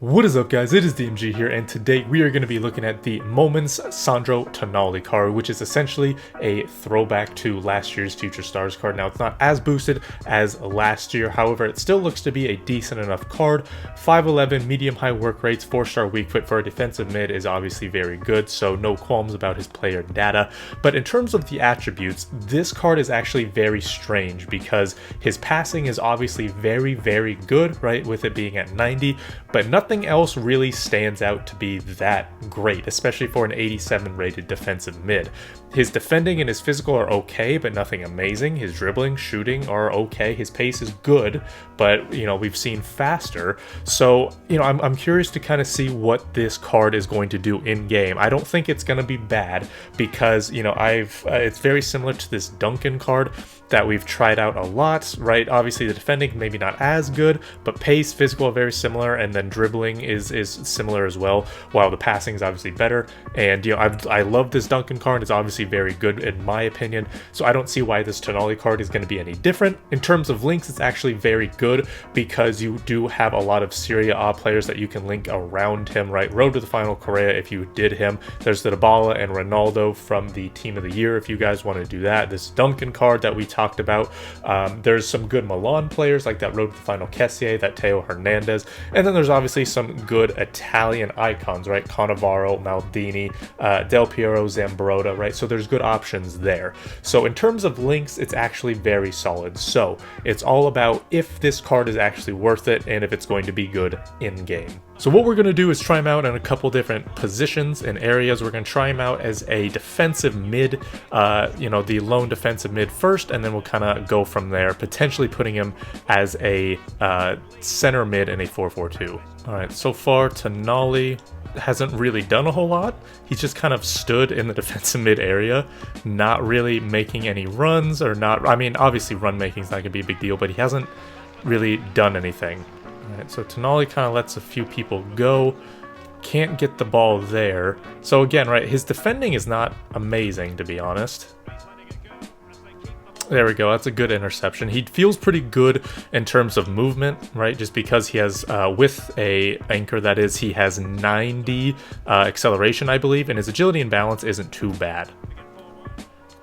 What is up, guys? It is DMG here, and today we are going to be looking at the Moments Sandro Tonali card, which is essentially a throwback to last year's Future Stars card. Now, it's not as boosted as last year, however, it still looks to be a decent enough card. 5'11", medium-high work rates, 4-star weak foot for a defensive mid is obviously very good, so no qualms about his player data. But in terms of the attributes, this card is actually very strange because his passing is obviously very, very good, right, with it being at 90, but nothing else really stands out to be that great, especially for an 87 rated defensive mid. His defending and his physical are okay, but nothing amazing. His dribbling, shooting are okay. His pace is good, but we've seen faster. So I'm curious to kind of see what this card is going to do in game. I don't think it's going to be bad because it's very similar to this Duncan card that we've tried out a lot, right? Obviously the defending maybe not as good, but pace, physical are very similar, and then dribbling is similar as well, while the passing is obviously better. And I love this Duncan card. It's obviously very good in my opinion, so I don't see why this Tonali card is going to be any different. In terms of links, it's actually very good because you do have a lot of Serie A players that you can link around him, right? Road to the Final Correa if you did him. There's the Dybala and Ronaldo from the Team of the Year if you guys want to do that. This Duncan card that we talked about, there's some good Milan players like that Road to the Final Kessie, that Theo Hernandez, and then there's obviously some good Italian icons, right? Cannavaro, Maldini, Del Piero, Zambrotta, right? So there's good options there. So in terms of links, it's actually very solid. So it's all about if this card is actually worth it and if it's going to be good in game. So what we're going to do is try him out in a couple different positions and areas. We're going to try him out as a defensive mid, the lone defensive mid first, and then we'll kind of go from there, potentially putting him as a center mid in a 4-4-2. All right, so far Tonali hasn't really done a whole lot. He's just kind of stood in the defensive mid area, not really making any runs obviously run making is not going to be a big deal, but he hasn't really done anything. All right, so Tonali kind of lets a few people go. Can't get the ball there. So again, right, his defending is not amazing, to be honest. There we go, that's a good interception. He feels pretty good in terms of movement, right? Just because he has, with a anchor that is, he has 90 acceleration, I believe, and his agility and balance isn't too bad.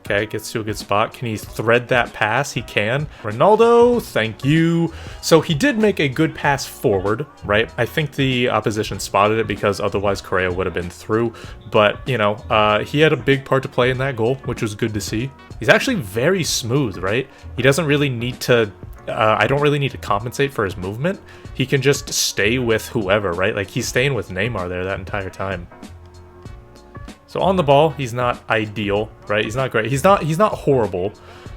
Okay, gets to a good spot. Can he thread that pass? He can. Ronaldo, thank you. So he did make a good pass forward, right? I think the opposition spotted it because otherwise Correa would have been through. But, he had a big part to play in that goal, which was good to see. He's actually very smooth, right? He doesn't really need to... I don't really need to compensate for his movement. He can just stay with whoever, right? Like, he's staying with Neymar there that entire time. So on the ball, he's not ideal, right? He's not great. He's not horrible,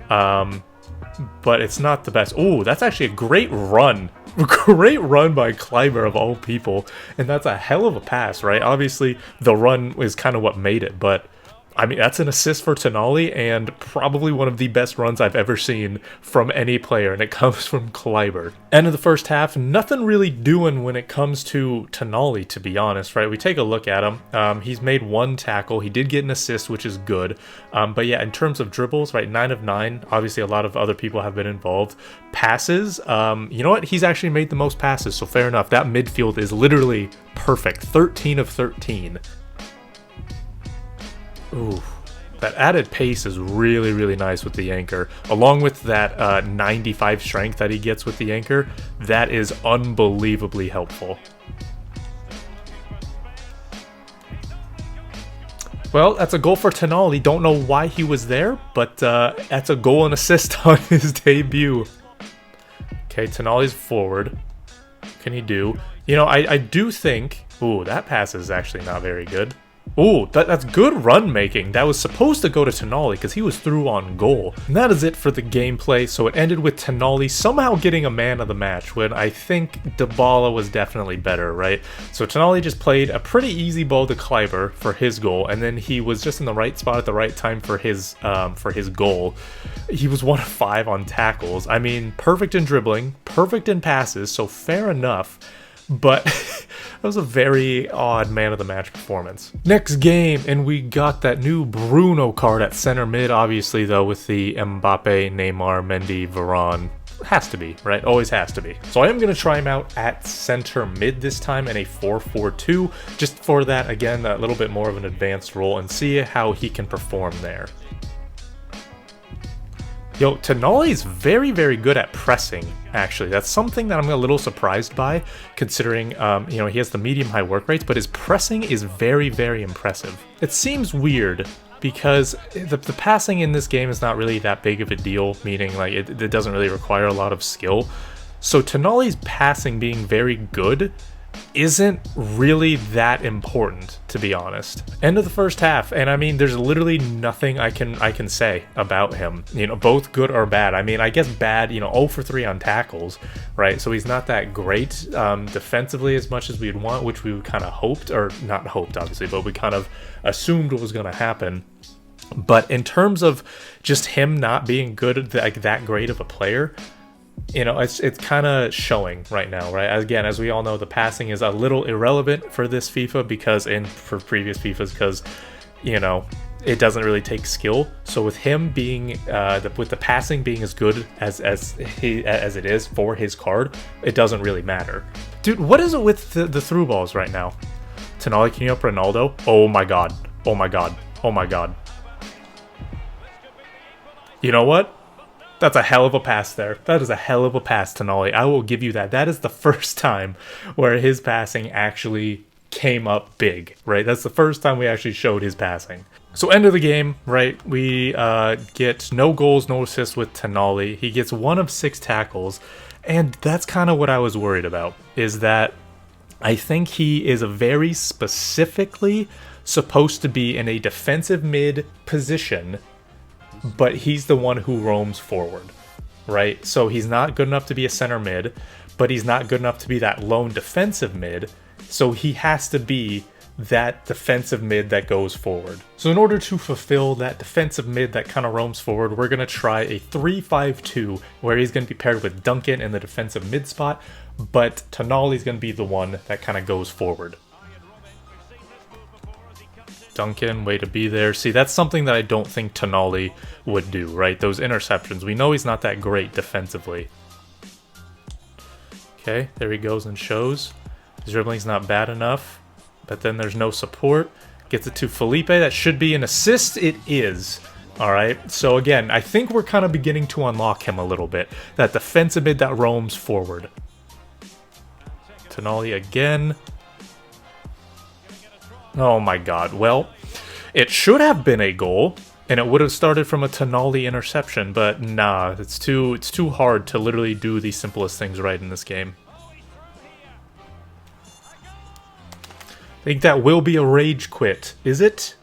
but it's not the best. Oh, that's actually a great run. Great run by Kleiber of all people. And that's a hell of a pass, right? Obviously, the run is kind of what made it, but I mean, that's an assist for Tonali and probably one of the best runs I've ever seen from any player, and it comes from Kleiber. End of the first half, nothing really doing when it comes to Tonali, to be honest, right? We take a look at him. He's made one tackle. He did get an assist, which is good. But yeah, in terms of dribbles, right, 9 of 9. Obviously, a lot of other people have been involved. Passes, you know what? He's actually made the most passes, so fair enough. That midfield is literally perfect. 13 of 13. Ooh, that added pace is really, really nice with the anchor. Along with that 95 strength that he gets with the anchor, that is unbelievably helpful. Well, that's a goal for Tonali. Don't know why he was there, but that's a goal and assist on his debut. Okay, Tonali's forward. What can he do? I do think... Ooh, that pass is actually not very good. Ooh, that's good run making. That was supposed to go to Tonali because he was through on goal. And that is it for the gameplay. So it ended with Tonali somehow getting a man of the match when I think Dybala was definitely better, right? So Tonali just played a pretty easy ball to Kleiber for his goal, and then he was just in the right spot at the right time for his goal. He was 1 of 5 on tackles. I mean, perfect in dribbling, perfect in passes, so fair enough. But that was a very odd man of the match performance. Next game, and we got that new Bruno card at center mid, obviously though with the Mbappe, Neymar, Mendy, Varane has to be, right? Always has to be. So I am going to try him out at center mid this time in a 4-4-2, just for that, again, a little bit more of an advanced role, and see how he can perform there. Yo, Tonali's very, very good at pressing, actually. That's something that I'm a little surprised by, considering, you know, he has the medium-high work rates, but his pressing is very, very impressive. It seems weird, because the passing in this game is not really that big of a deal, meaning, like, it doesn't really require a lot of skill. So Tonali's passing being very good isn't really that important, to be honest. End of the first half, and I mean, there's literally nothing I can say about him, you know, both good or bad. I mean, I guess bad, you know, 0 for 3 on tackles, right? So he's not that great defensively as much as we'd want, which we kind of hoped, or not hoped obviously, but we kind of assumed was going to happen. But in terms of just him not being good, like that great of a player, you know, it's kind of showing right now, right? Again, as we all know, the passing is a little irrelevant for this FIFA, because for previous FIFAs, because, you know, it doesn't really take skill. So with him being with the passing being as good as it is for his card, it doesn't really matter. Dude, what is it with the through balls right now? Tonali, can you up Ronaldo? Oh my god. Oh my god. Oh my god. You know what? That's a hell of a pass there. That is a hell of a pass, Tonali. I will give you that. That is the first time where his passing actually came up big, right? That's the first time we actually showed his passing. So end of the game, right? We get no goals, no assists with Tonali. He gets 1 of 6 tackles, and that's kind of what I was worried about, is that I think he is very specifically supposed to be in a defensive mid position, but he's the one who roams forward, right? So he's not good enough to be a center mid, but he's not good enough to be that lone defensive mid. So he has to be that defensive mid that goes forward. So in order to fulfill that defensive mid that kind of roams forward, we're going to try a 3-5-2, where he's going to be paired with Duncan in the defensive mid spot, but Tonali's going to be the one that kind of goes forward. Duncan, way to be there. See, that's something that I don't think Tonali would do, right? Those interceptions. We know he's not that great defensively. Okay, there he goes and shows. His dribbling's not bad enough, but then there's no support. Gets it to Felipe. That should be an assist. It is. All right, so again, I think we're kind of beginning to unlock him a little bit. That defensive mid that roams forward. Tonali again. Oh my god, well, it should have been a goal, and it would have started from a Tonali interception, but nah, it's too hard to literally do the simplest things right in this game. I think that will be a rage quit, is it?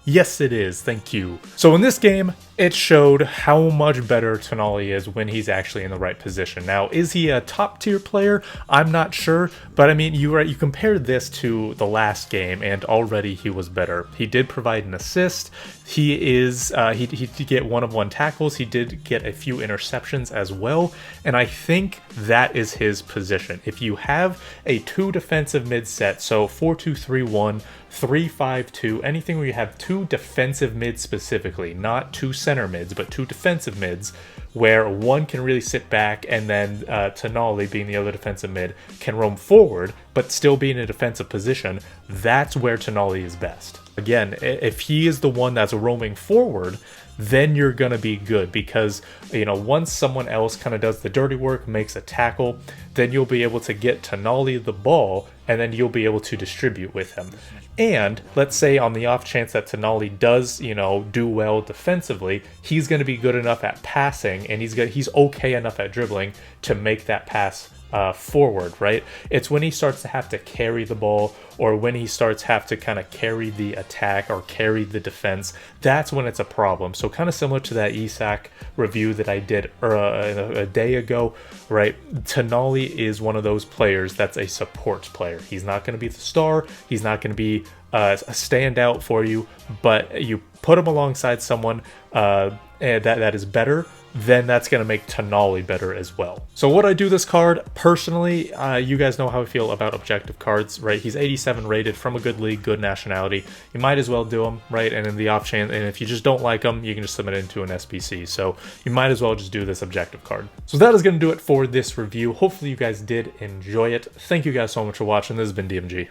Yes, it is, thank you. So in this game, it showed how much better Tonali is when he's actually in the right position. Now, is he a top tier player? I'm not sure, but I mean, you compare this to the last game, and already he was better. He did provide an assist. He did get 1 of 1 tackles. He did get a few interceptions as well, and I think that is his position. If you have a 2 defensive mid set, so 4-2-3-1, 3-5-2, anything where you have 2 defensive mids specifically, not 2 center mids, but 2 defensive mids, where one can really sit back, and then Tonali, being the other defensive mid, can roam forward, but still be in a defensive position. That's where Tonali is best. Again, if he is the one that's roaming forward, then you're going to be good, because, you know, once someone else kind of does the dirty work, makes a tackle, then you'll be able to get Tonali the ball, and then you'll be able to distribute with him. And let's say on the off chance that Tonali does, you know, do well defensively, he's going to be good enough at passing, and he's okay enough at dribbling to make that pass forward, right? It's when he starts to have to carry the ball, or when he starts have to kind of carry the attack or carry the defense, that's when it's a problem. So kind of similar to that Isak review that I did a day ago, right? Tonali is one of those players that's a support player. He's not going to be the star. He's not going to be a standout for you, but you put him alongside someone that is better, then that's going to make Tonali better as well. So would I do this card? Personally, you guys know how I feel about objective cards, right? He's 87 rated from a good league, good nationality. You might as well do him, right? And in the off chance, and if you just don't like him, you can just submit it into an SBC. So you might as well just do this objective card. So that is going to do it for this review. Hopefully you guys did enjoy it. Thank you guys so much for watching. This has been DMG.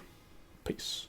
Peace.